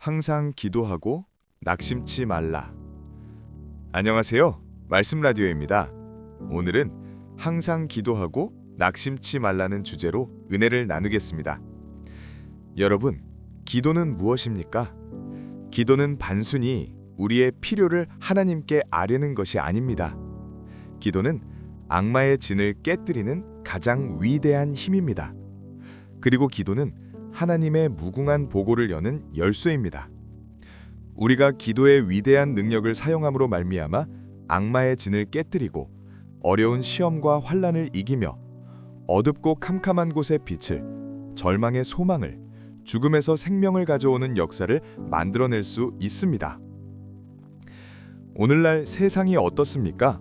항상 기도하고 낙심치 말라. 안녕하세요. 말씀 라디오입니다. 오늘은 항상 기도하고 낙심치 말라는 주제로 은혜를 나누겠습니다. 여러분, 기도는 무엇입니까? 기도는 단순히 우리의 필요를 하나님께 아뢰는 것이 아닙니다. 기도는 악마의 진을 깨뜨리는 가장 위대한 힘입니다. 그리고 기도는 하나님의 무궁한 보고를 여는 열쇠입니다. 우리가 기도의 위대한 능력을 사용함으로 말미암아 악마의 진을 깨뜨리고 어려운 시험과 환난을 이기며 어둡고 캄캄한 곳의 빛을, 절망의 소망을, 죽음에서 생명을 가져오는 역사를 만들어낼 수 있습니다. 오늘날 세상이 어떻습니까?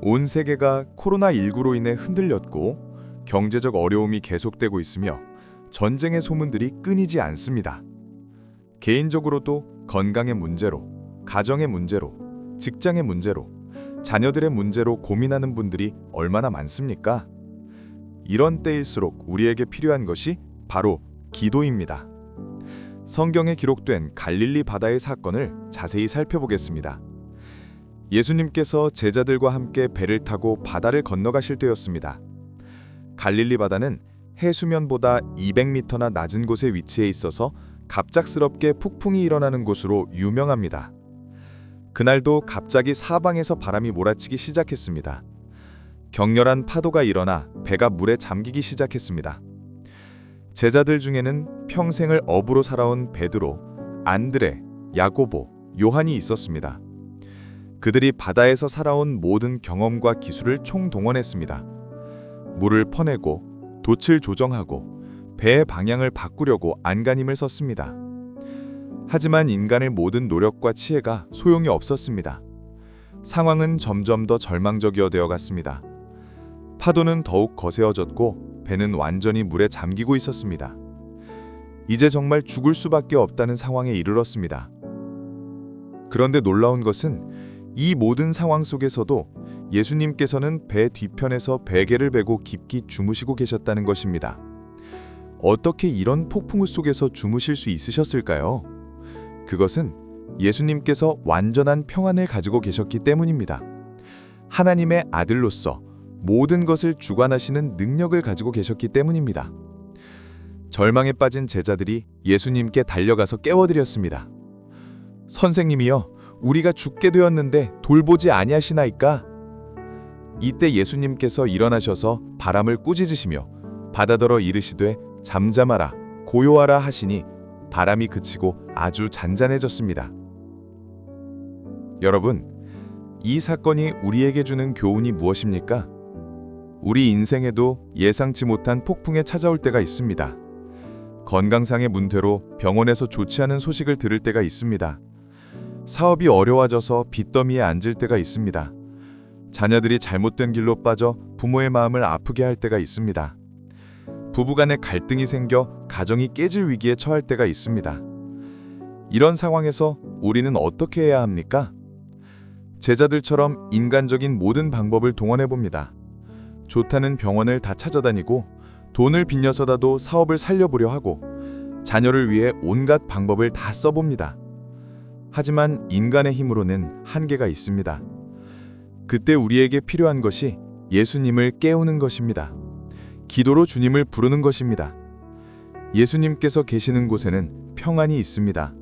온 세계가 코로나19로 인해 흔들렸고 경제적 어려움이 계속되고 있으며 전쟁의 소문들이 끊이지 않습니다. 개인적으로도 건강의 문제로, 가정의 문제로, 직장의 문제로, 자녀들의 문제로 고민하는 분들이 얼마나 많습니까? 이런 때일수록 우리에게 필요한 것이 바로 기도입니다. 성경에 기록된 갈릴리 바다의 사건을 자세히 살펴보겠습니다. 예수님께서 제자들과 함께 배를 타고 바다를 건너가실 때였습니다. 갈릴리 바다는 해수면보다 200m나 낮은 곳에 위치해 있어서 갑작스럽게 폭풍이 일어나는 곳으로 유명합니다. 그날도 갑자기 사방에서 바람이 몰아치기 시작했습니다. 격렬한 파도가 일어나 배가 물에 잠기기 시작했습니다. 제자들 중에는 평생을 어부로 살아온 베드로, 안드레, 야고보, 요한이 있었습니다. 그들이 바다에서 살아온 모든 경험과 기술을 총동원했습니다. 물을 퍼내고 돛을 조정하고 배의 방향을 바꾸려고 안간힘을 썼습니다. 하지만 인간의 모든 노력과 치해가 소용이 없었습니다. 상황은 점점 더 절망적이어 되어갔습니다. 파도는 더욱 거세어졌고 배는 완전히 물에 잠기고 있었습니다. 이제 정말 죽을 수밖에 없다는 상황에 이르렀습니다. 그런데 놀라운 것은 이 모든 상황 속에서도 예수님께서는 배 뒤편에서 베개를 베고 깊이 주무시고 계셨다는 것입니다. 어떻게 이런 폭풍우 속에서 주무실 수 있으셨을까요? 그것은 예수님께서 완전한 평안을 가지고 계셨기 때문입니다. 하나님의 아들로서 모든 것을 주관하시는 능력을 가지고 계셨기 때문입니다. 절망에 빠진 제자들이 예수님께 달려가서 깨워드렸습니다. 선생님이여, 우리가 죽게 되었는데 돌보지 아니하시나이까? 이때 예수님께서 일어나셔서 바람을 꾸짖으시며 바다더러 이르시되 잠잠하라 고요하라 하시니 바람이 그치고 아주 잔잔해졌습니다. 여러분, 이 사건이 우리에게 주는 교훈이 무엇입니까? 우리 인생에도 예상치 못한 폭풍에 찾아올 때가 있습니다. 건강상의 문제로 병원에서 좋지 않은 소식을 들을 때가 있습니다. 사업이 어려워져서 빚더미에 앉을 때가 있습니다. 자녀들이 잘못된 길로 빠져 부모의 마음을 아프게 할 때가 있습니다. 부부간의 갈등이 생겨 가정이 깨질 위기에 처할 때가 있습니다. 이런 상황에서 우리는 어떻게 해야 합니까? 제자들처럼 인간적인 모든 방법을 동원해봅니다. 좋다는 병원을 다 찾아다니고 돈을 빚려서라도 사업을 살려보려 하고 자녀를 위해 온갖 방법을 다 써봅니다. 하지만 인간의 힘으로는 한계가 있습니다. 그때 우리에게 필요한 것이 예수님을 깨우는 것입니다. 기도로 주님을 부르는 것입니다. 예수님께서 계시는 곳에는 평안이 있습니다.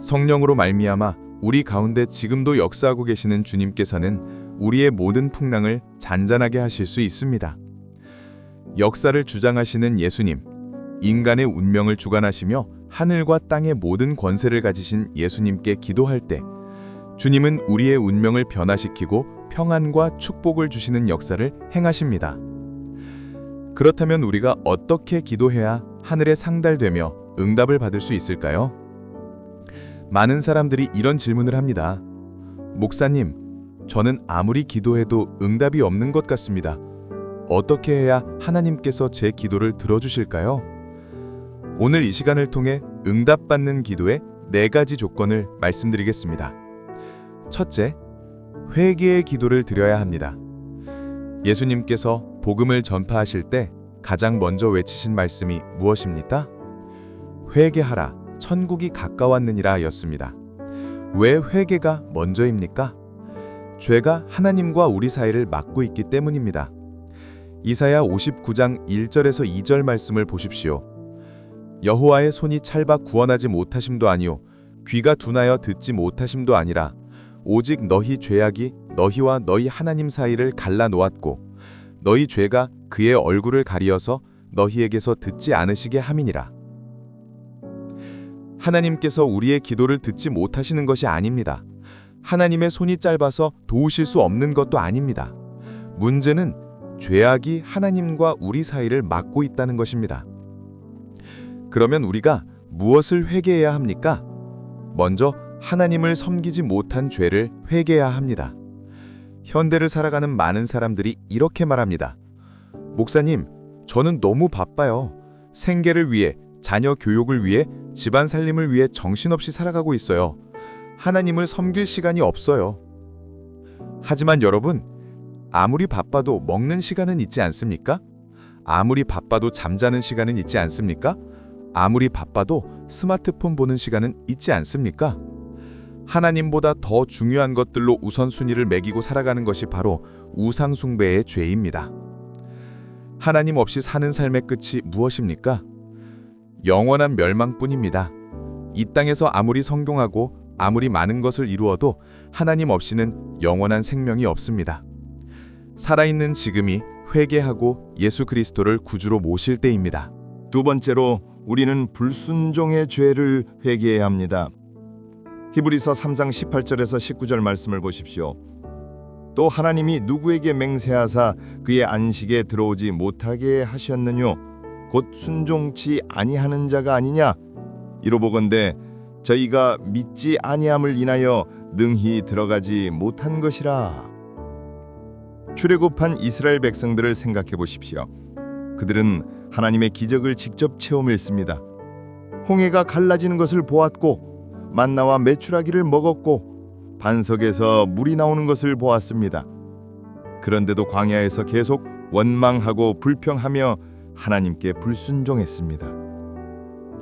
성령으로 말미암아 우리 가운데 지금도 역사하고 계시는 주님께서는 우리의 모든 풍랑을 잔잔하게 하실 수 있습니다. 역사를 주장하시는 예수님, 인간의 운명을 주관하시며 하늘과 땅의 모든 권세를 가지신 예수님께 기도할 때 주님은 우리의 운명을 변화시키고 평안과 축복을 주시는 역사를 행하십니다. 그렇다면 우리가 어떻게 기도해야 하늘에 상달되며 응답을 받을 수 있을까요? 많은 사람들이 이런 질문을 합니다. 목사님, 저는 아무리 기도해도 응답이 없는 것 같습니다. 어떻게 해야 하나님께서 제 기도를 들어주실까요? 오늘 이 시간을 통해 응답받는 기도의 4가지 조건을 말씀드리겠습니다. 첫째, 회개의 기도를 드려야 합니다. 예수님께서 복음을 전파하실 때 가장 먼저 외치신 말씀이 무엇입니까? 회개하라, 천국이 가까웠느니라 였습니다. 왜 회개가 먼저입니까? 죄가 하나님과 우리 사이를 막고 있기 때문입니다. 이사야 59장 1절에서 2절 말씀을 보십시오. 여호와의 손이 찰바 구원하지 못하심도 아니요 귀가 둔하여 듣지 못하심도 아니라 오직 너희 죄악이 너희와 너희 하나님 사이를 갈라 놓았고 너희 죄가 그의 얼굴을 가리어서 너희에게서 듣지 않으시게 함이니라. 하나님께서 우리의 기도를 듣지 못하시는 것이 아닙니다. 하나님의 손이 짧아서 도우실 수 없는 것도 아닙니다. 문제는 죄악이 하나님과 우리 사이를 막고 있다는 것입니다. 그러면 우리가 무엇을 회개해야 합니까? 먼저 하나님을 섬기지 못한 죄를 회개해야 합니다. 현대를 살아가는 많은 사람들이 이렇게 말합니다. 목사님, 저는 너무 바빠요. 생계를 위해, 자녀 교육을 위해, 집안 살림을 위해 정신없이 살아가고 있어요. 하나님을 섬길 시간이 없어요. 하지만 여러분, 아무리 바빠도 먹는 시간은 있지 않습니까? 아무리 바빠도 잠자는 시간은 있지 않습니까? 아무리 바빠도 스마트폰 보는 시간은 있지 않습니까? 하나님보다 더 중요한 것들로 우선순위를 매기고 살아가는 것이 바로 우상숭배의 죄입니다. 하나님 없이 사는 삶의 끝이 무엇입니까? 영원한 멸망뿐입니다. 이 땅에서 아무리 성공하고 아무리 많은 것을 이루어도 하나님 없이는 영원한 생명이 없습니다. 살아있는 지금이 회개하고 예수 그리스도를 구주로 모실 때입니다. 두 번째로 우리는 불순종의 죄를 회개해야 합니다. 히브리서 3장 18절에서 19절 말씀을 보십시오. 또 하나님이 누구에게 맹세하사 그의 안식에 들어오지 못하게 하셨느뇨 곧 순종치 아니하는 자가 아니냐 이로보건대 저희가 믿지 아니함을 인하여 능히 들어가지 못한 것이라. 출애굽한 이스라엘 백성들을 생각해 보십시오. 그들은 하나님의 기적을 직접 체험했습니다. 홍해가 갈라지는 것을 보았고 만나와 메추라기를 먹었고 반석에서 물이 나오는 것을 보았습니다. 그런데도 광야에서 계속 원망하고 불평하며 하나님께 불순종했습니다.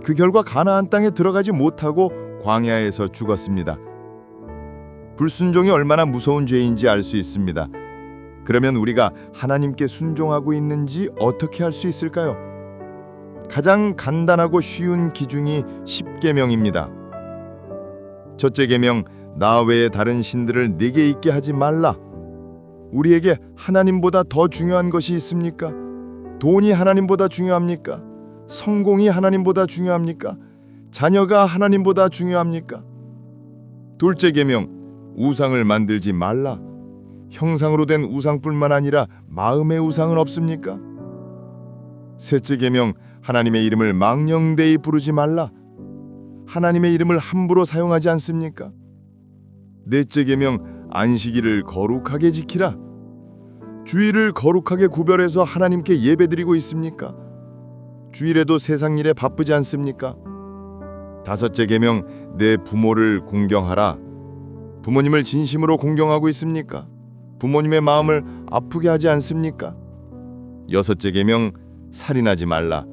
그 결과 가나안 땅에 들어가지 못하고 광야에서 죽었습니다. 불순종이 얼마나 무서운 죄인지 알 수 있습니다. 그러면 우리가 하나님께 순종하고 있는지 어떻게 할 수 있을까요? 가장 간단하고 쉬운 기준이 10계명입니다. 첫째 계명, 나 외에 다른 신들을 네게 있게 하지 말라. 우리에게 하나님보다 더 중요한 것이 있습니까? 돈이 하나님보다 중요합니까? 성공이 하나님보다 중요합니까? 자녀가 하나님보다 중요합니까? 둘째 계명, 우상을 만들지 말라. 형상으로 된 우상뿐만 아니라 마음의 우상은 없습니까? 셋째 계명, 하나님의 이름을 망령되이 부르지 말라. 하나님의 이름을 함부로 사용하지 않습니까? 넷째 계명, 안식일을 거룩하게 지키라. 주일을 거룩하게 구별해서 하나님께 예배드리고 있습니까? 주일에도 세상 일에 바쁘지 않습니까? 다섯째 계명, 내 부모를 공경하라. 부모님을 진심으로 공경하고 있습니까? 부모님의 마음을 아프게 하지 않습니까? 여섯째 계명, 살인하지 말라.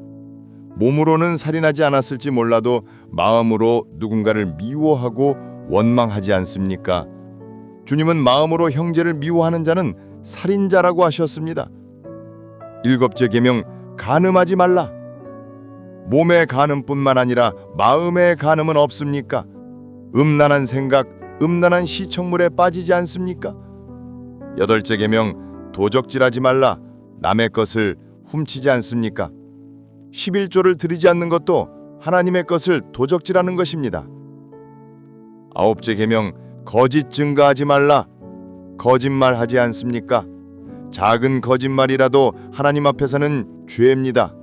몸으로는 살인하지 않았을지 몰라도 마음으로 누군가를 미워하고 원망하지 않습니까? 주님은 마음으로 형제를 미워하는 자는 살인자라고 하셨습니다. 일곱째 계명, 간음하지 말라. 몸의 간음뿐만 아니라 마음의 간음은 없습니까? 음란한 생각, 음란한 시청물에 빠지지 않습니까? 여덟째 계명, 도적질하지 말라. 남의 것을 훔치지 않습니까? 11조를 드리지 않는 것도 하나님의 것을 도적질하는 것입니다. 아홉째 계명, 거짓 증거하지 말라. 거짓말하지 않습니까? 작은 거짓말이라도 하나님 앞에서는 죄입니다.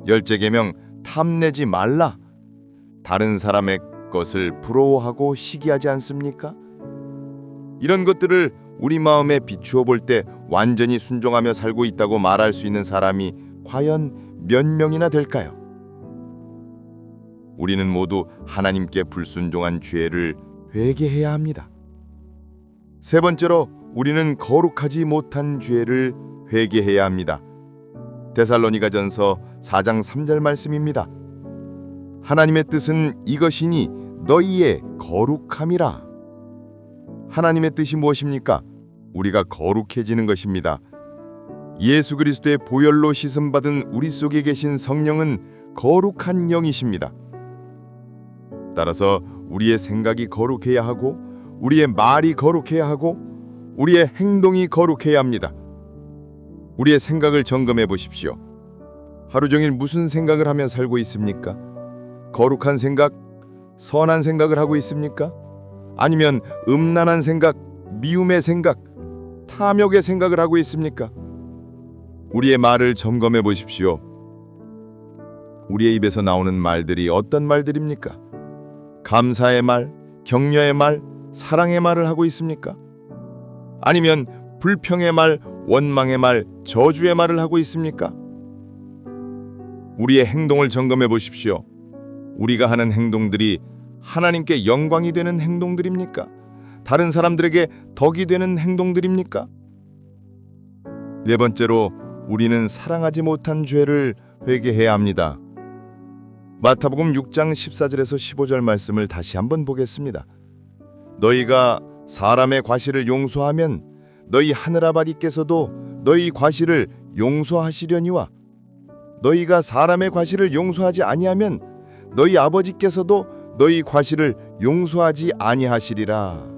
열째 계명, 탐내지 말라. 다른 사람의 것을 부러워하고 시기하지 않습니까? 이런 것들을 우리 마음에 비추어 볼 때 완전히 순종하며 살고 있다고 말할 수 있는 사람이 과연 몇 명이나 될까요? 우리는 모두 하나님께 불순종한 죄를 회개해야 합니다. 세 번째로 우리는 거룩하지 못한 죄를 회개해야 합니다. 데살로니가전서 4장 3절 말씀입니다. 하나님의 뜻은 이것이니 너희의 거룩함이라. 하나님의 뜻이 무엇입니까? 우리가 거룩해지는 것입니다. 예수 그리스도의 보혈로 씻음받은 우리 속에 계신 성령은 거룩한 영이십니다. 따라서 우리의 생각이 거룩해야 하고, 우리의 말이 거룩해야 하고, 우리의 행동이 거룩해야 합니다. 우리의 생각을 점검해 보십시오. 하루 종일 무슨 생각을 하며 살고 있습니까? 거룩한 생각, 선한 생각을 하고 있습니까? 아니면 음란한 생각, 미움의 생각, 탐욕의 생각을 하고 있습니까? 우리의 말을 점검해 보십시오. 우리의 입에서 나오는 말들이 어떤 말들입니까? 감사의 말, 격려의 말, 사랑의 말을 하고 있습니까? 아니면 불평의 말, 원망의 말, 저주의 말을 하고 있습니까? 우리의 행동을 점검해 보십시오. 우리가 하는 행동들이 하나님께 영광이 되는 행동들입니까? 다른 사람들에게 덕이 되는 행동들입니까? 네 번째로, 우리는 사랑하지 못한 죄를 회개해야 합니다. 마태복음 6장 14절에서 15절 말씀을 다시 한번 보겠습니다. 너희가 사람의 과실을 용서하면 너희 하늘아버지께서도 너희 과실을 용서하시려니와 너희가 사람의 과실을 용서하지 아니하면 너희 아버지께서도 너희 과실을 용서하지 아니하시리라.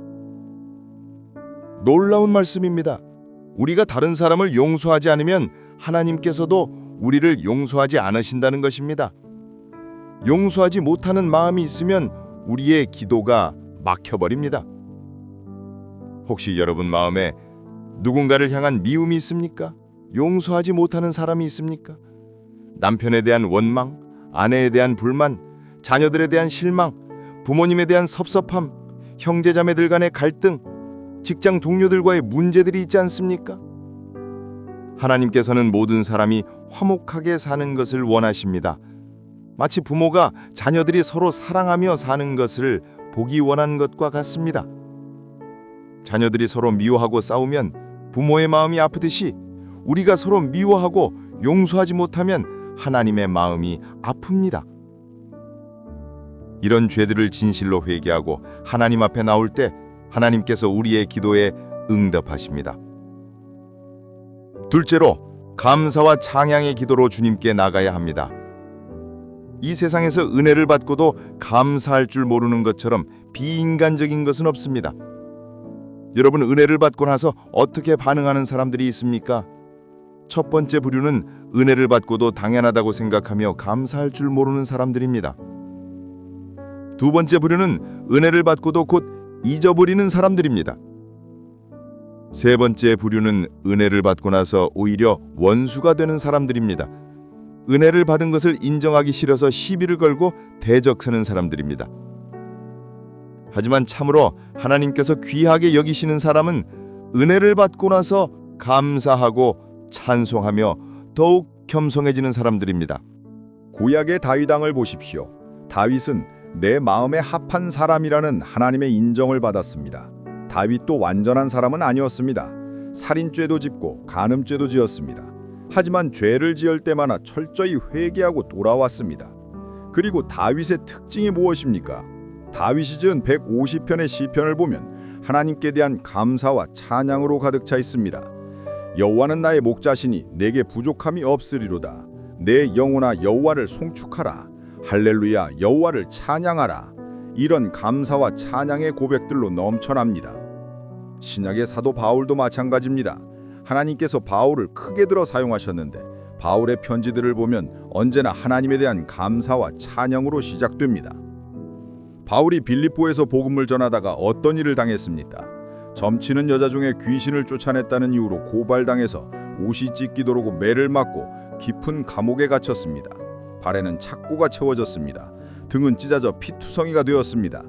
놀라운 말씀입니다. 우리가 다른 사람을 용서하지 않으면 하나님께서도 우리를 용서하지 않으신다는 것입니다. 용서하지 못하는 마음이 있으면 우리의 기도가 막혀버립니다. 혹시 여러분 마음에 누군가를 향한 미움이 있습니까? 용서하지 못하는 사람이 있습니까? 남편에 대한 원망, 아내에 대한 불만, 자녀들에 대한 실망, 부모님에 대한 섭섭함, 형제자매들 간의 갈등, 직장 동료들과의 문제들이 있지 않습니까? 하나님께서는 모든 사람이 화목하게 사는 것을 원하십니다. 마치 부모가 자녀들이 서로 사랑하며 사는 것을 보기 원하는 것과 같습니다. 자녀들이 서로 미워하고 싸우면 부모의 마음이 아프듯이 우리가 서로 미워하고 용서하지 못하면 하나님의 마음이 아픕니다. 이런 죄들을 진실로 회개하고 하나님 앞에 나올 때 하나님께서 우리의 기도에 응답하십니다. 둘째로, 감사와 찬양의 기도로 주님께 나가야 합니다. 이 세상에서 은혜를 받고도 감사할 줄 모르는 것처럼 비인간적인 것은 없습니다. 여러분, 은혜를 받고 나서 어떻게 반응하는 사람들이 있습니까? 첫 번째 부류는 은혜를 받고도 당연하다고 생각하며 감사할 줄 모르는 사람들입니다. 두 번째 부류는 은혜를 받고도 곧 잊어버리는 사람들입니다. 세 번째 부류는 은혜를 받고 나서 오히려 원수가 되는 사람들입니다. 은혜를 받은 것을 인정하기 싫어서 시비를 걸고 대적하는 사람들입니다. 하지만 참으로 하나님께서 귀하게 여기시는 사람은 은혜를 받고 나서 감사하고 찬송하며 더욱 겸손해지는 사람들입니다. 구약의 다윗 왕을 보십시오. 다윗은 내 마음에 합한 사람이라는 하나님의 인정을 받았습니다. 다윗도 완전한 사람은 아니었습니다. 살인죄도 짓고 간음죄도 지었습니다. 하지만 죄를 지을 때마다 철저히 회개하고 돌아왔습니다. 그리고 다윗의 특징이 무엇입니까? 다윗이 지은 150편의 시편을 보면 하나님께 대한 감사와 찬양으로 가득 차 있습니다. 여호와는 나의 목자시니 내게 부족함이 없으리로다. 내 영혼아 여호와를 송축하라. 할렐루야 여호와를 찬양하라. 이런 감사와 찬양의 고백들로 넘쳐납니다. 신약의 사도 바울도 마찬가지입니다. 하나님께서 바울을 크게 들어 사용하셨는데 바울의 편지들을 보면 언제나 하나님에 대한 감사와 찬양으로 시작됩니다. 바울이 빌립보에서 복음을 전하다가 어떤 일을 당했습니까? 점치는 여자 중에 귀신을 쫓아냈다는 이유로 고발당해서 옷이 찢기도록 매를 맞고 깊은 감옥에 갇혔습니다. 발에는 착고가 채워졌습니다. 등은 찢어져 피투성이가 되었습니다.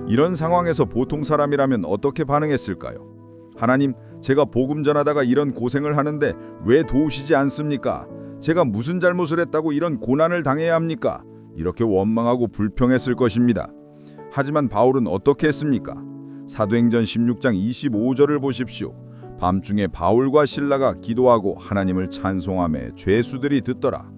이런 상황에서 보통 사람이라면 어떻게 반응했을까요? 하나님, 제가 복음 전하다가 이런 고생을 하는데 왜 도우시지 않습니까? 제가 무슨 잘못을 했다고 이런 고난을 당해야 합니까? 이렇게 원망하고 불평했을 것입니다. 하지만 바울은 어떻게 했습니까? 사도행전 16장 25절을 보십시오. 밤중에 바울과 실라가 기도하고 하나님을 찬송하며 죄수들이 듣더라.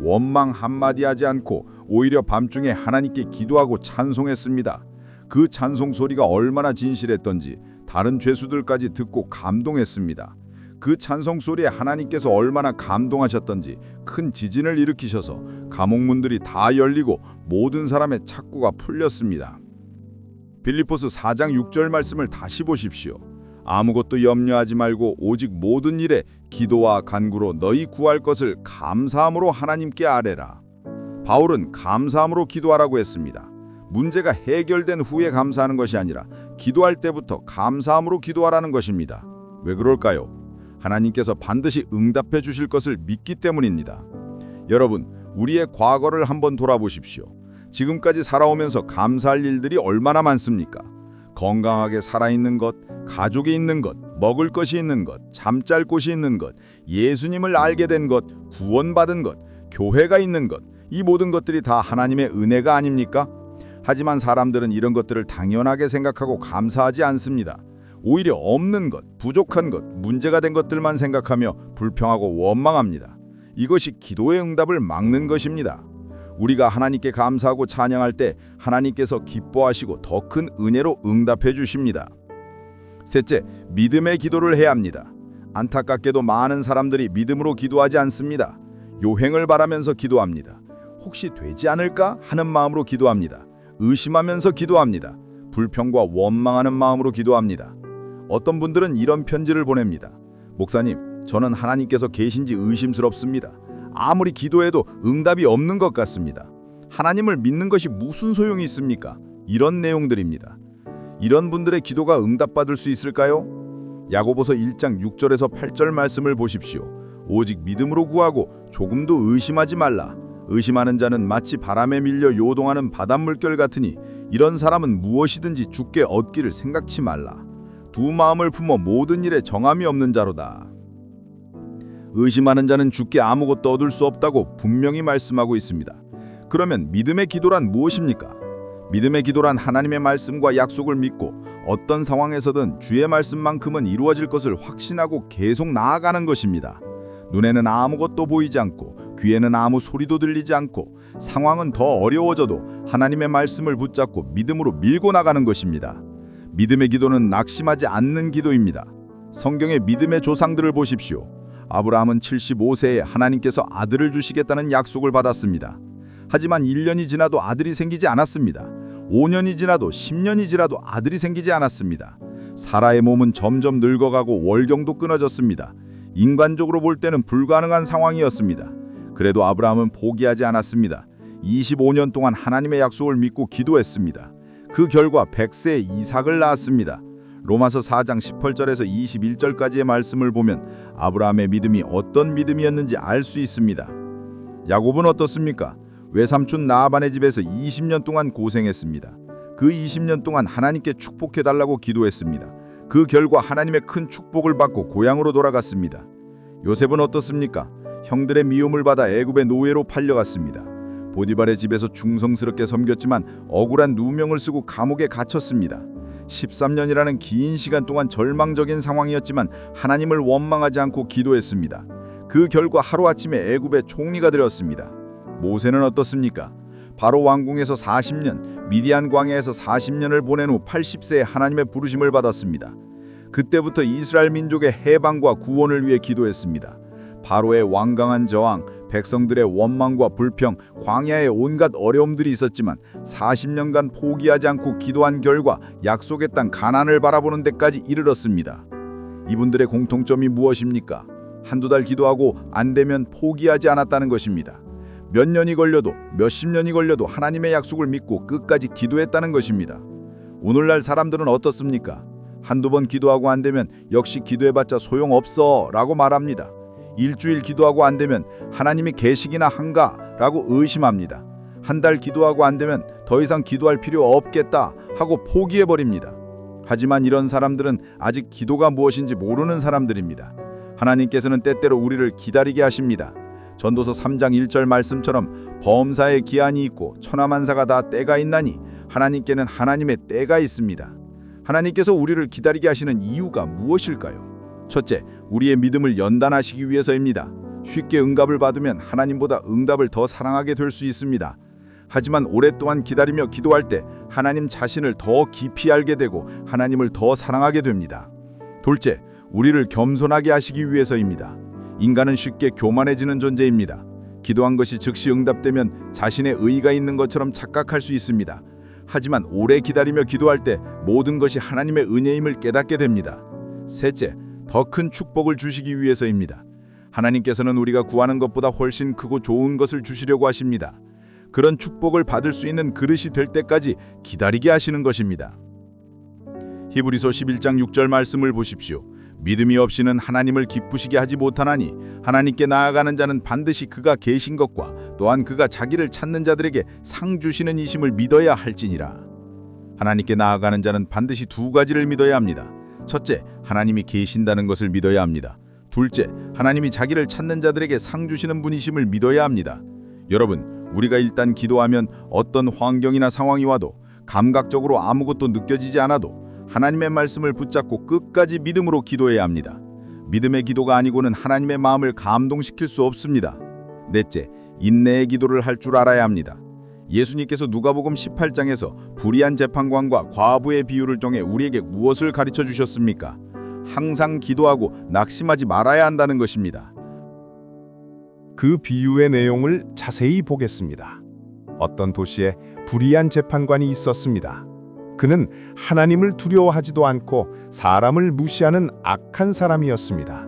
원망 한마디 하지 않고 오히려 밤중에 하나님께 기도하고 찬송했습니다. 그 찬송 소리가 얼마나 진실했던지 다른 죄수들까지 듣고 감동했습니다. 그 찬송 소리에 하나님께서 얼마나 감동하셨던지 큰 지진을 일으키셔서 감옥문들이 다 열리고 모든 사람의 착고가 풀렸습니다. 빌립보서 4장 6절 말씀을 다시 보십시오. 아무것도 염려하지 말고 오직 모든 일에 기도와 간구로 너희 구할 것을 감사함으로 하나님께 아뢰라. 바울은 감사함으로 기도하라고 했습니다. 문제가 해결된 후에 감사하는 것이 아니라 기도할 때부터 감사함으로 기도하라는 것입니다. 왜 그럴까요? 하나님께서 반드시 응답해 주실 것을 믿기 때문입니다. 여러분, 우리의 과거를 한번 돌아보십시오. 지금까지 살아오면서 감사할 일들이 얼마나 많습니까? 건강하게 살아있는 것, 가족이 있는 것, 먹을 것이 있는 것, 잠잘 곳이 있는 것, 예수님을 알게 된 것, 구원받은 것, 교회가 있는 것, 이 모든 것들이 다 하나님의 은혜가 아닙니까? 하지만 사람들은 이런 것들을 당연하게 생각하고 감사하지 않습니다. 오히려 없는 것, 부족한 것, 문제가 된 것들만 생각하며 불평하고 원망합니다. 이것이 기도의 응답을 막는 것입니다. 우리가 하나님께 감사하고 찬양할 때 하나님께서 기뻐하시고 더 큰 은혜로 응답해 주십니다. 셋째, 믿음의 기도를 해야 합니다. 안타깝게도 많은 사람들이 믿음으로 기도하지 않습니다. 요행을 바라면서 기도합니다. 혹시 되지 않을까 하는 마음으로 기도합니다. 의심하면서 기도합니다. 불평과 원망하는 마음으로 기도합니다. 어떤 분들은 이런 편지를 보냅니다. 목사님, 저는 하나님께서 계신지 의심스럽습니다. 아무리 기도해도 응답이 없는 것 같습니다. 하나님을 믿는 것이 무슨 소용이 있습니까? 이런 내용들입니다. 이런 분들의 기도가 응답받을 수 있을까요? 야고보서 1장 6절에서 8절 말씀을 보십시오. 오직 믿음으로 구하고 조금도 의심하지 말라. 의심하는 자는 마치 바람에 밀려 요동하는 바닷물결 같으니 이런 사람은 무엇이든지 주께 얻기를 생각치 말라. 두 마음을 품어 모든 일에 정함이 없는 자로다. 의심하는 자는 주께 아무것도 얻을 수 없다고 분명히 말씀하고 있습니다. 그러면 믿음의 기도란 무엇입니까? 믿음의 기도란 하나님의 말씀과 약속을 믿고 어떤 상황에서든 주의 말씀만큼은 이루어질 것을 확신하고 계속 나아가는 것입니다. 눈에는 아무것도 보이지 않고 귀에는 아무 소리도 들리지 않고 상황은 더 어려워져도 하나님의 말씀을 붙잡고 믿음으로 밀고 나가는 것입니다. 믿음의 기도는 낙심하지 않는 기도입니다. 성경의 믿음의 조상들을 보십시오. 아브라함은 75세에 하나님께서 아들을 주시겠다는 약속을 받았습니다. 하지만 1년이 지나도 아들이 생기지 않았습니다. 5년이 지나도 10년이 지나도 아들이 생기지 않았습니다. 사라의 몸은 점점 늙어가고 월경도 끊어졌습니다. 인간적으로 볼 때는 불가능한 상황이었습니다. 그래도 아브라함은 포기하지 않았습니다. 25년 동안 하나님의 약속을 믿고 기도했습니다. 그 결과 100세에 이삭을 낳았습니다. 로마서 4장 18절에서 21절까지의 말씀을 보면 아브라함의 믿음이 어떤 믿음이었는지 알 수 있습니다. 야곱은 어떻습니까? 외삼촌 라반의 집에서 20년 동안 고생했습니다. 그 20년 동안 하나님께 축복해달라고 기도했습니다. 그 결과 하나님의 큰 축복을 받고 고향으로 돌아갔습니다. 요셉은 어떻습니까? 형들의 미움을 받아 애굽의 노예로 팔려갔습니다. 보디발의 집에서 충성스럽게 섬겼지만 억울한 누명을 쓰고 감옥에 갇혔습니다. 13년이라는 긴 시간 동안 절망적인 상황이었지만 하나님을 원망하지 않고 기도했습니다. 그 결과 하루아침에 애굽의 총리가 되었습니다. 모세는 어떻습니까? 바로 왕궁에서 40년, 미디안 광야에서 40년을 보낸 후 80세에 하나님의 부르심을 받았습니다. 그때부터 이스라엘 민족의 해방과 구원을 위해 기도했습니다. 바로의 완강한 저항, 백성들의 원망과 불평, 광야에 온갖 어려움들이 있었지만 40년간 포기하지 않고 기도한 결과 약속의 땅 가나안을 바라보는 데까지 이르렀습니다. 이분들의 공통점이 무엇입니까? 한두 달 기도하고 안 되면 포기하지 않았다는 것입니다. 몇 년이 걸려도 몇십 년이 걸려도 하나님의 약속을 믿고 끝까지 기도했다는 것입니다. 오늘날 사람들은 어떻습니까? 한두 번 기도하고 안 되면 역시 기도해봤자 소용없어 라고 말합니다. 일주일 기도하고 안 되면 하나님이 계시기나 한가 라고 의심합니다. 한 달 기도하고 안 되면 더 이상 기도할 필요 없겠다 하고 포기해버립니다. 하지만 이런 사람들은 아직 기도가 무엇인지 모르는 사람들입니다. 하나님께서는 때때로 우리를 기다리게 하십니다. 전도서 3장 1절 말씀처럼 범사에 기한이 있고 천하만사가 다 때가 있나니 하나님께는 하나님의 때가 있습니다. 하나님께서 우리를 기다리게 하시는 이유가 무엇일까요? 첫째, 우리의 믿음을 연단하시기 위해서입니다. 쉽게 응답을 받으면 하나님보다 응답을 더 사랑하게 될 수 있습니다. 하지만 오랫동안 기다리며 기도할 때 하나님 자신을 더 깊이 알게 되고 하나님을 더 사랑하게 됩니다. 둘째, 우리를 겸손하게 하시기 위해서입니다. 인간은 쉽게 교만해지는 존재입니다. 기도한 것이 즉시 응답되면 자신의 의의가 있는 것처럼 착각할 수 있습니다. 하지만 오래 기다리며 기도할 때 모든 것이 하나님의 은혜임을 깨닫게 됩니다. 셋째, 더 큰 축복을 주시기 위해서입니다. 하나님께서는 우리가 구하는 것보다 훨씬 크고 좋은 것을 주시려고 하십니다. 그런 축복을 받을 수 있는 그릇이 될 때까지 기다리게 하시는 것입니다. 히브리서 11장 6절 말씀을 보십시오. 믿음이 없이는 하나님을 기쁘시게 하지 못하나니 하나님께 나아가는 자는 반드시 그가 계신 것과 또한 그가 자기를 찾는 자들에게 상 주시는 이심을 믿어야 할지니라. 하나님께 나아가는 자는 반드시 두 가지를 믿어야 합니다. 첫째, 하나님이 계신다는 것을 믿어야 합니다. 둘째, 하나님이 자기를 찾는 자들에게 상 주시는 분이심을 믿어야 합니다. 여러분, 우리가 일단 기도하면 어떤 환경이나 상황이 와도 감각적으로 아무것도 느껴지지 않아도 하나님의 말씀을 붙잡고 끝까지 믿음으로 기도해야 합니다. 믿음의 기도가 아니고는 하나님의 마음을 감동시킬 수 없습니다. 넷째, 인내의 기도를 할 줄 알아야 합니다. 예수님께서 누가복음 18장에서 불의한 재판관과 과부의 비유를 통해 우리에게 무엇을 가르쳐 주셨습니까? 항상 기도하고 낙심하지 말아야 한다는 것입니다. 그 비유의 내용을 자세히 보겠습니다. 어떤 도시에 불의한 재판관이 있었습니다. 그는 하나님을 두려워하지도 않고 사람을 무시하는 악한 사람이었습니다.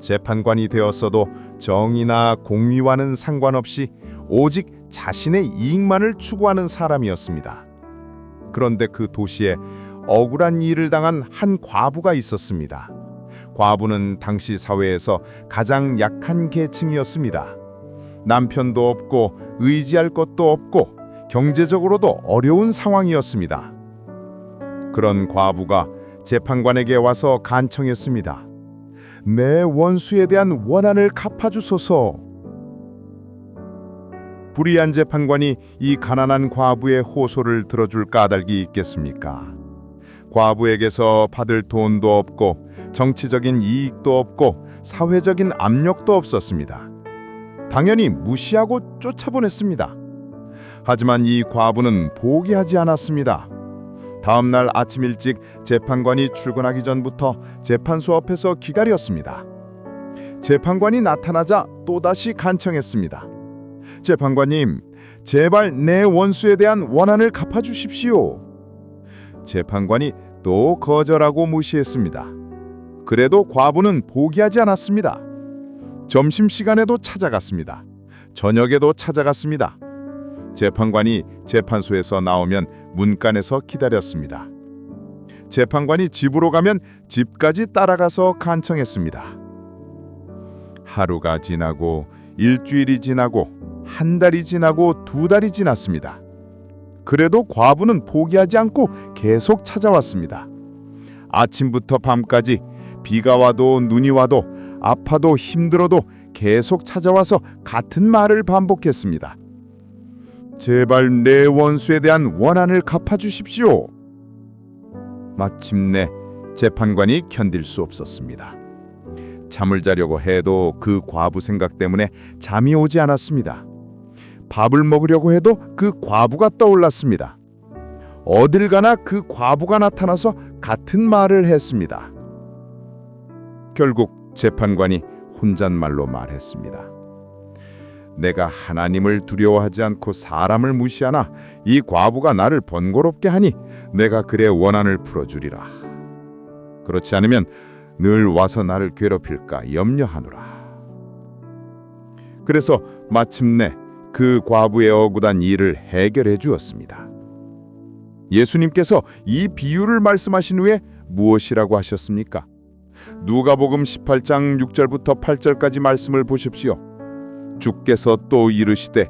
재판관이 되었어도 정의나 공의와는 상관없이 오직 자신의 이익만을 추구하는 사람이었습니다. 그런데 그 도시에 억울한 일을 당한 한 과부가 있었습니다. 과부는 당시 사회에서 가장 약한 계층이었습니다. 남편도 없고 의지할 것도 없고 경제적으로도 어려운 상황이었습니다. 그런 과부가 재판관에게 와서 간청했습니다. 내 원수에 대한 원한을 갚아주소서. 불의한 재판관이 이 가난한 과부의 호소를 들어줄 까닭이 있겠습니까? 과부에게서 받을 돈도 없고 정치적인 이익도 없고 사회적인 압력도 없었습니다. 당연히 무시하고 쫓아보냈습니다. 하지만 이 과부는 포기하지 않았습니다. 다음 날 아침 일찍 재판관이 출근하기 전부터 재판소 앞에서 기다렸습니다. 재판관이 나타나자 또다시 간청했습니다. 재판관님, 제발 내 원수에 대한 원한을 갚아주십시오. 재판관이 또 거절하고 무시했습니다. 그래도 과부는 포기하지 않았습니다. 점심시간에도 찾아갔습니다. 저녁에도 찾아갔습니다. 재판관이 재판소에서 나오면 문간에서 기다렸습니다. 재판관이 집으로 가면 집까지 따라가서 간청했습니다. 하루가 지나고 일주일이 지나고 한 달이 지나고 두 달이 지났습니다. 그래도 과부는 포기하지 않고 계속 찾아왔습니다. 아침부터 밤까지 비가 와도 눈이 와도 아파도 힘들어도 계속 찾아와서 같은 말을 반복했습니다. 제발 내 원수에 대한 원한을 갚아주십시오. 마침내 재판관이 견딜 수 없었습니다. 잠을 자려고 해도 그 과부 생각 때문에 잠이 오지 않았습니다. 밥을 먹으려고 해도 그 과부가 떠올랐습니다. 어딜 가나 그 과부가 나타나서 같은 말을 했습니다. 결국 재판관이 혼잣말로 말했습니다. 내가 하나님을 두려워하지 않고 사람을 무시하나 이 과부가 나를 번거롭게 하니 내가 그의 원한을 풀어주리라. 그렇지 않으면 늘 와서 나를 괴롭힐까 염려하노라. 그래서 마침내 그 과부의 억울한 일을 해결해 주었습니다. 예수님께서 이 비유를 말씀하신 후에 무엇이라고 하셨습니까? 누가복음 18장 6절부터 8절까지 말씀을 보십시오. 주께서 또 이르시되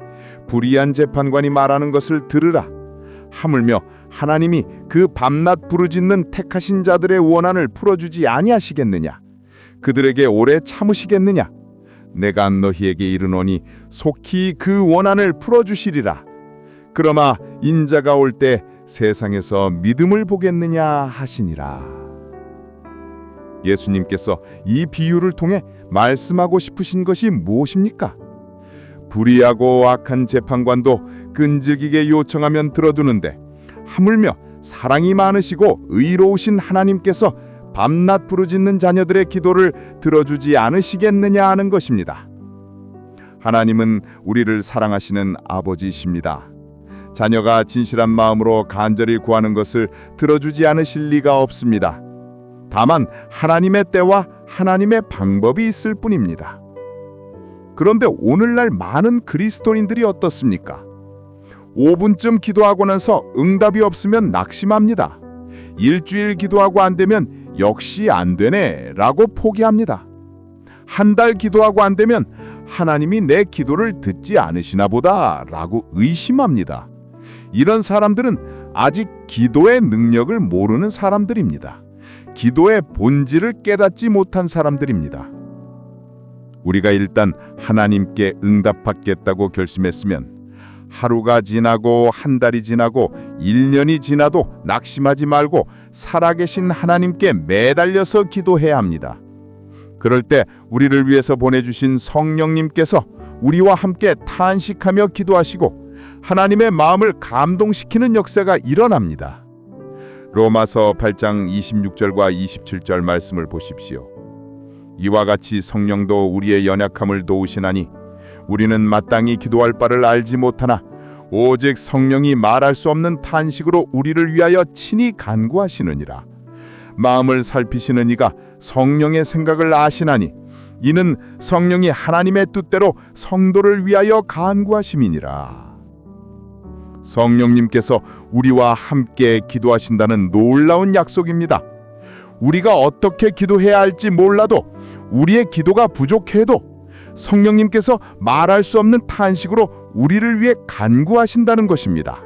불의한 재판관이 말하는 것을 들으라. 하물며 하나님이 그 밤낮 부르짖는 택하신 자들의 원한을 풀어주지 아니하시겠느냐? 그들에게 오래 참으시겠느냐? 내가 너희에게 이르노니 속히 그 원한을 풀어주시리라. 그러나 인자가 올 때 세상에서 믿음을 보겠느냐 하시니라. 예수님께서 이 비유를 통해 말씀하고 싶으신 것이 무엇입니까? 불의하고 악한 재판관도 끈질기게 요청하면 들어두는데 하물며 사랑이 많으시고 의로우신 하나님께서 밤낮 부르짖는 자녀들의 기도를 들어주지 않으시겠느냐 하는 것입니다. 하나님은 우리를 사랑하시는 아버지이십니다. 자녀가 진실한 마음으로 간절히 구하는 것을 들어주지 않으실 리가 없습니다. 다만 하나님의 때와 하나님의 방법이 있을 뿐입니다. 그런데 오늘날 많은 그리스도인들이 어떻습니까? 5분쯤 기도하고 나서 응답이 없으면 낙심합니다. 일주일 기도하고 안 되면 역시 안 되네 라고 포기합니다. 한 달 기도하고 안 되면 하나님이 내 기도를 듣지 않으시나 보다 라고 의심합니다. 이런 사람들은 아직 기도의 능력을 모르는 사람들입니다. 기도의 본질을 깨닫지 못한 사람들입니다. 우리가 일단 하나님께 응답받겠다고 결심했으면 하루가 지나고 한 달이 지나고 1년이 지나도 낙심하지 말고 살아계신 하나님께 매달려서 기도해야 합니다. 그럴 때 우리를 위해서 보내주신 성령님께서 우리와 함께 탄식하며 기도하시고 하나님의 마음을 감동시키는 역사가 일어납니다. 로마서 8장 26절과 27절 말씀을 보십시오. 이와 같이 성령도 우리의 연약함을 도우시나니 우리는 마땅히 기도할 바를 알지 못하나 오직 성령이 말할 수 없는 탄식으로 우리를 위하여 친히 간구하시느니라. 마음을 살피시는 이가 성령의 생각을 아시나니 이는 성령이 하나님의 뜻대로 성도를 위하여 간구하심이니라. 성령님께서 우리와 함께 기도하신다는 놀라운 약속입니다. 우리가 어떻게 기도해야 할지 몰라도 우리의 기도가 부족해도 성령님께서 말할 수 없는 탄식으로 우리를 위해 간구하신다는 것입니다.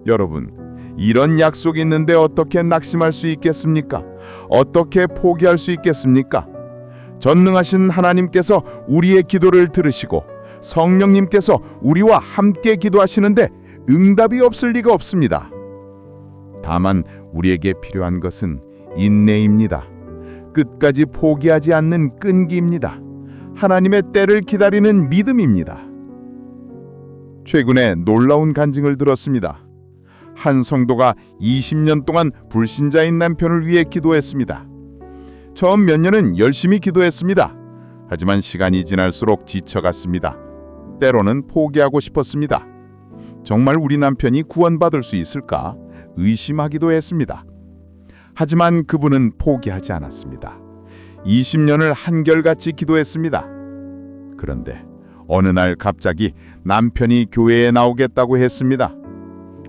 여러분, 이런 약속이 있는데 어떻게 낙심할 수 있겠습니까? 어떻게 포기할 수 있겠습니까? 전능하신 하나님께서 우리의 기도를 들으시고 성령님께서 우리와 함께 기도하시는데 응답이 없을 리가 없습니다. 다만 우리에게 필요한 것은 인내입니다. 끝까지 포기하지 않는 끈기입니다. 하나님의 때를 기다리는 믿음입니다. 최근에 놀라운 간증을 들었습니다. 한 성도가 20년 동안 불신자인 남편을 위해 기도했습니다. 처음 몇 년은 열심히 기도했습니다. 하지만 시간이 지날수록 지쳐갔습니다. 때로는 포기하고 싶었습니다. 정말 우리 남편이 구원받을 수 있을까 의심하기도 했습니다. 하지만 그분은 포기하지 않았습니다. 20년을 한결같이 기도했습니다. 그런데 어느 날 갑자기 남편이 교회에 나오겠다고 했습니다.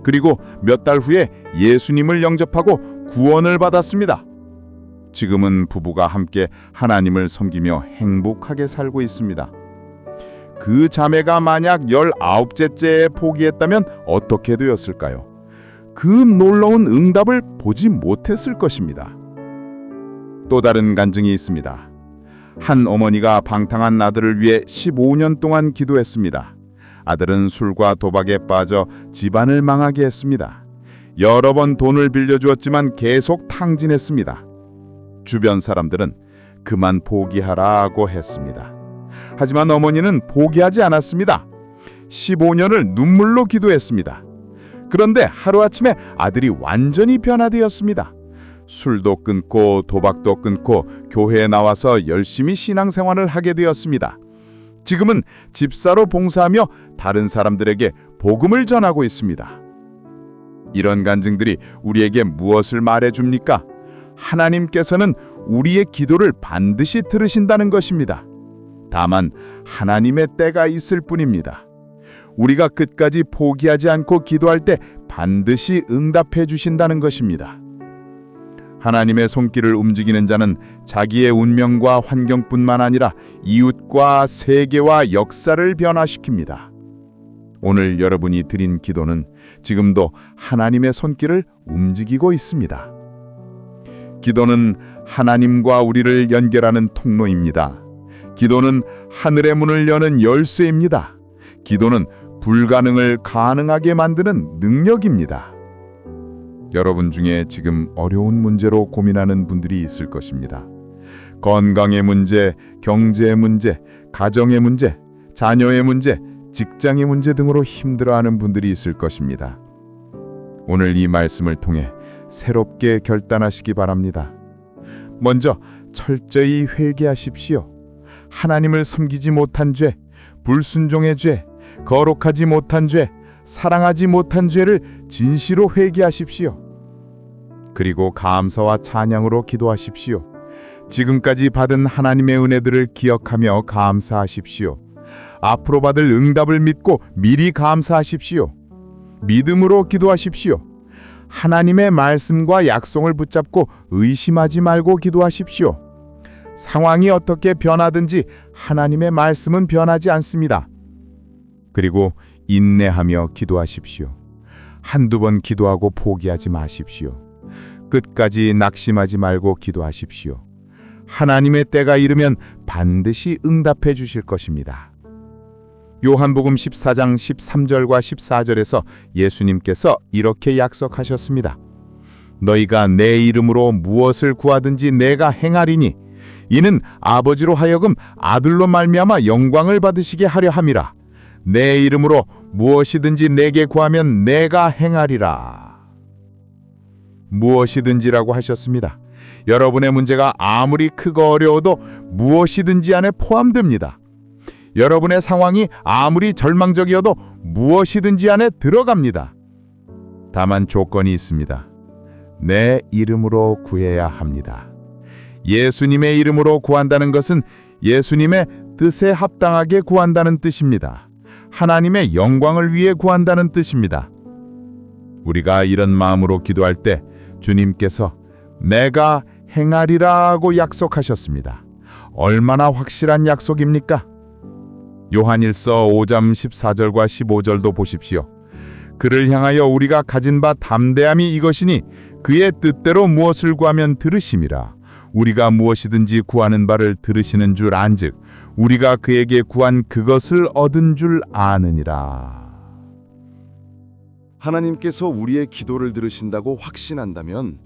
그리고 몇 달 후에 예수님을 영접하고 구원을 받았습니다. 지금은 부부가 함께 하나님을 섬기며 행복하게 살고 있습니다. 그 자매가 만약 19째째에 포기했다면 어떻게 되었을까요? 그 놀라운 응답을 보지 못했을 것입니다. 또 다른 간증이 있습니다. 한 어머니가 방탕한 아들을 위해 15년 동안 기도했습니다. 아들은 술과 도박에 빠져 집안을 망하게 했습니다. 여러 번 돈을 빌려주었지만 계속 탕진했습니다. 주변 사람들은 그만 포기하라고 했습니다. 하지만 어머니는 포기하지 않았습니다. 15년을 눈물로 기도했습니다. 그런데 하루아침에 아들이 완전히 변화되었습니다. 술도 끊고 도박도 끊고 교회에 나와서 열심히 신앙생활을 하게 되었습니다. 지금은 집사로 봉사하며 다른 사람들에게 복음을 전하고 있습니다. 이런 간증들이 우리에게 무엇을 말해줍니까? 하나님께서는 우리의 기도를 반드시 들으신다는 것입니다. 다만 하나님의 때가 있을 뿐입니다. 우리가 끝까지 포기하지 않고 기도할 때 반드시 응답해 주신다는 것입니다. 하나님의 손길을 움직이는 자는 자기의 운명과 환경뿐만 아니라 이웃과 세계와 역사를 변화시킵니다. 오늘 여러분이 드린 기도는 지금도 하나님의 손길을 움직이고 있습니다. 기도는 하나님과 우리를 연결하는 통로입니다. 기도는 하늘의 문을 여는 열쇠입니다. 기도는 불가능을 가능하게 만드는 능력입니다. 여러분 중에 지금 어려운 문제로 고민하는 분들이 있을 것입니다. 건강의 문제, 경제의 문제, 가정의 문제, 자녀의 문제, 직장의 문제 등으로 힘들어하는 분들이 있을 것입니다. 오늘 이 말씀을 통해 새롭게 결단하시기 바랍니다. 먼저 철저히 회개하십시오. 하나님을 섬기지 못한 죄, 불순종의 죄, 거룩하지 못한 죄, 사랑하지 못한 죄를 진시로 회개하십시오. 그리고 감사와 찬양으로 기도하십시오. 지금까지 받은 하나님의 은혜들을 기억하며 감사하십시오. 앞으로 받을 응답을 믿고 미리 감사하십시오. 믿음으로 기도하십시오. 하나님의 말씀과 약속을 붙잡고 의심하지 말고 기도하십시오. 상황이 어떻게 변하든지 하나님의 말씀은 변하지 않습니다. 그리고 인내하며 기도하십시오. 한두 번 기도하고 포기하지 마십시오. 끝까지 낙심하지 말고 기도하십시오. 하나님의 때가 이르면 반드시 응답해 주실 것입니다. 요한복음 14장 13절과 14절에서 예수님께서 이렇게 약속하셨습니다. 너희가 내 이름으로 무엇을 구하든지 내가 행하리니 이는 아버지로 하여금 아들로 말미암아 영광을 받으시게 하려 함이라. 내 이름으로 무엇이든지 내게 구하면 내가 행하리라. 무엇이든지라고 하셨습니다. 여러분의 문제가 아무리 크고 어려워도 무엇이든지 안에 포함됩니다. 여러분의 상황이 아무리 절망적이어도 무엇이든지 안에 들어갑니다. 다만 조건이 있습니다. 내 이름으로 구해야 합니다. 예수님의 이름으로 구한다는 것은 예수님의 뜻에 합당하게 구한다는 뜻입니다. 하나님의 영광을 위해 구한다는 뜻입니다. 우리가 이런 마음으로 기도할 때 주님께서 내가 행하리라고 약속하셨습니다. 얼마나 확실한 약속입니까? 요한일서 5장 14절과 15절도 보십시오. 그를 향하여 우리가 가진 바 담대함이 이것이니 그의 뜻대로 무엇을 구하면 들으심이라. 우리가 무엇이든지 구하는 바를 들으시는 줄 안즉 우리가 그에게 구한 그것을 얻은 줄 아느니라. 하나님께서 우리의 기도를 들으신다고 확신한다면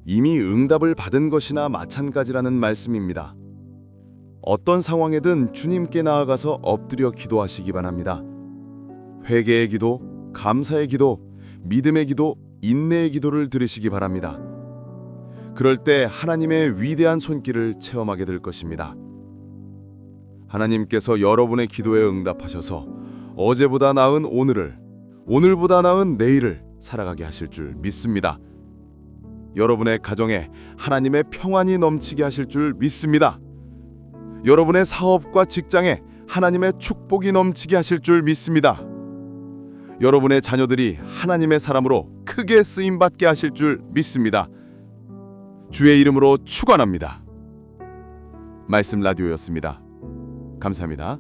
이미 응답을 받은 것이나 마찬가지라는 말씀입니다. 어떤 상황에든 주님께 나아가서 엎드려 기도하시기 바랍니다. 회개의 기도, 감사의 기도, 믿음의 기도, 인내의 기도를 들으시기 바랍니다. 그럴 때 하나님의 위대한 손길을 체험하게 될 것입니다. 하나님께서 여러분의 기도에 응답하셔서 어제보다 나은 오늘을, 오늘보다 나은 내일을 살아가게 하실 줄 믿습니다. 여러분의 가정에 하나님의 평안이 넘치게 하실 줄 믿습니다. 여러분의 사업과 직장에 하나님의 축복이 넘치게 하실 줄 믿습니다. 여러분의 자녀들이 하나님의 사람으로 크게 쓰임받게 하실 줄 믿습니다. 주의 이름으로 축원합니다. 말씀 라디오였습니다. 감사합니다.